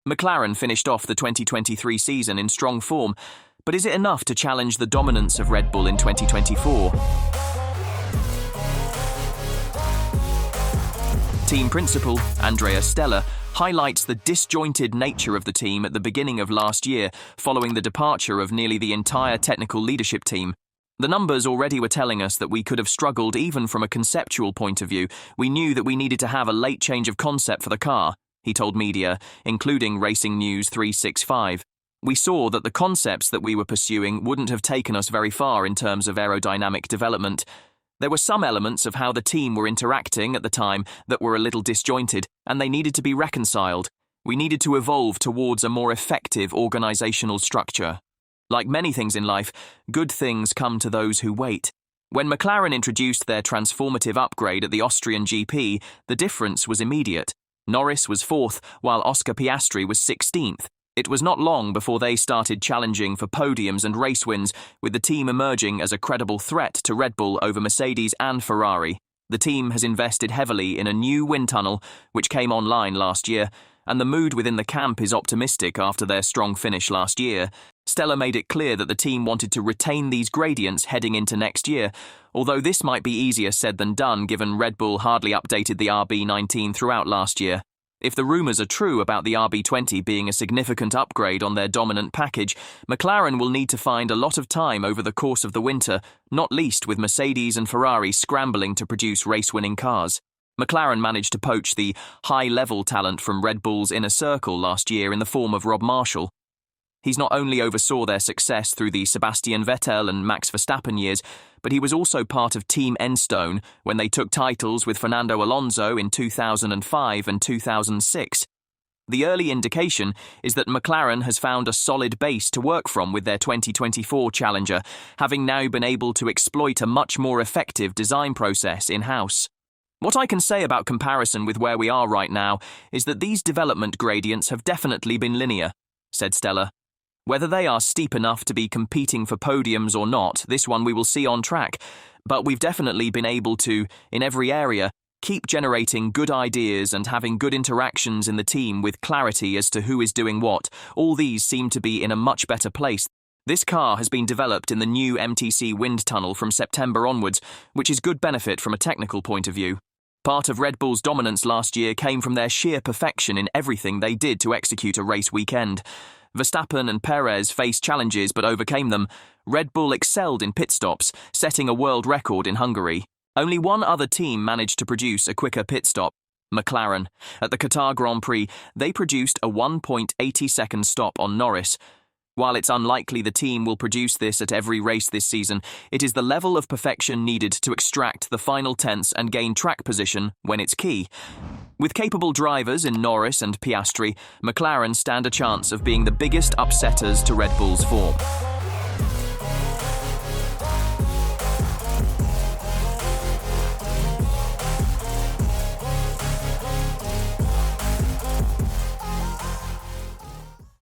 McLaren finished off the 2023 season in strong form, but is it enough to challenge the dominance of Red Bull in 2024? Team Principal Andrea Stella highlights the disjointed nature of the team at the beginning of last year, following the departure of nearly the entire technical leadership team. The numbers already were telling us that we could have struggled even from a conceptual point of view. We knew that we needed to have a late change of concept for the car, he told media, including Racing News 365. We saw that the concepts that we were pursuing wouldn't have taken us very far in terms of aerodynamic development. There were some elements of how the team were interacting at the time that were a little disjointed, and they needed to be reconciled. We needed to evolve towards a more effective organizational structure. Like many things in life, good things come to those who wait. When McLaren introduced their transformative upgrade at the Austrian GP, the difference was immediate. Norris was 4th, while Oscar Piastri was 16th. It was not long before they started challenging for podiums and race wins, with the team emerging as a credible threat to Red Bull over Mercedes and Ferrari. The team has invested heavily in a new wind tunnel, which came online last year, and the mood within the camp is optimistic after their strong finish last year. Stella made it clear that the team wanted to retain these gradients heading into next year, although this might be easier said than done given Red Bull hardly updated the RB19 throughout last year. If the rumours are true about the RB20 being a significant upgrade on their dominant package, McLaren will need to find a lot of time over the course of the winter, not least with Mercedes and Ferrari scrambling to produce race-winning cars. McLaren managed to poach the high-level talent from Red Bull's inner circle last year in the form of Rob Marshall. He's not only oversaw their success through the Sebastian Vettel and Max Verstappen years, but he was also part of Team Enstone when they took titles with Fernando Alonso in 2005 and 2006. The early indication is that McLaren has found a solid base to work from with their 2024 challenger, having now been able to exploit a much more effective design process in-house. What I can say about comparison with where we are right now is that these development gradients have definitely been linear, said Stella. Whether they are steep enough to be competing for podiums or not, this one we will see on track, but we've definitely been able to, in every area, keep generating good ideas and having good interactions in the team with clarity as to who is doing what. All these seem to be in a much better place. This car has been developed in the new MTC wind tunnel from September onwards, which is good benefit from a technical point of view. Part of Red Bull's dominance last year came from their sheer perfection in everything they did to execute a race weekend. Verstappen and Perez faced challenges but overcame them. Red Bull excelled in pit stops, setting a world record in Hungary. Only one other team managed to produce a quicker pit stop, McLaren. At the Qatar Grand Prix, they produced a 1.80-second stop on Norris. While it's unlikely the team will produce this at every race this season, it is the level of perfection needed to extract the final tenths and gain track position when it's key. With capable drivers in Norris and Piastri, McLaren stand a chance of being the biggest upsetters to Red Bull's form.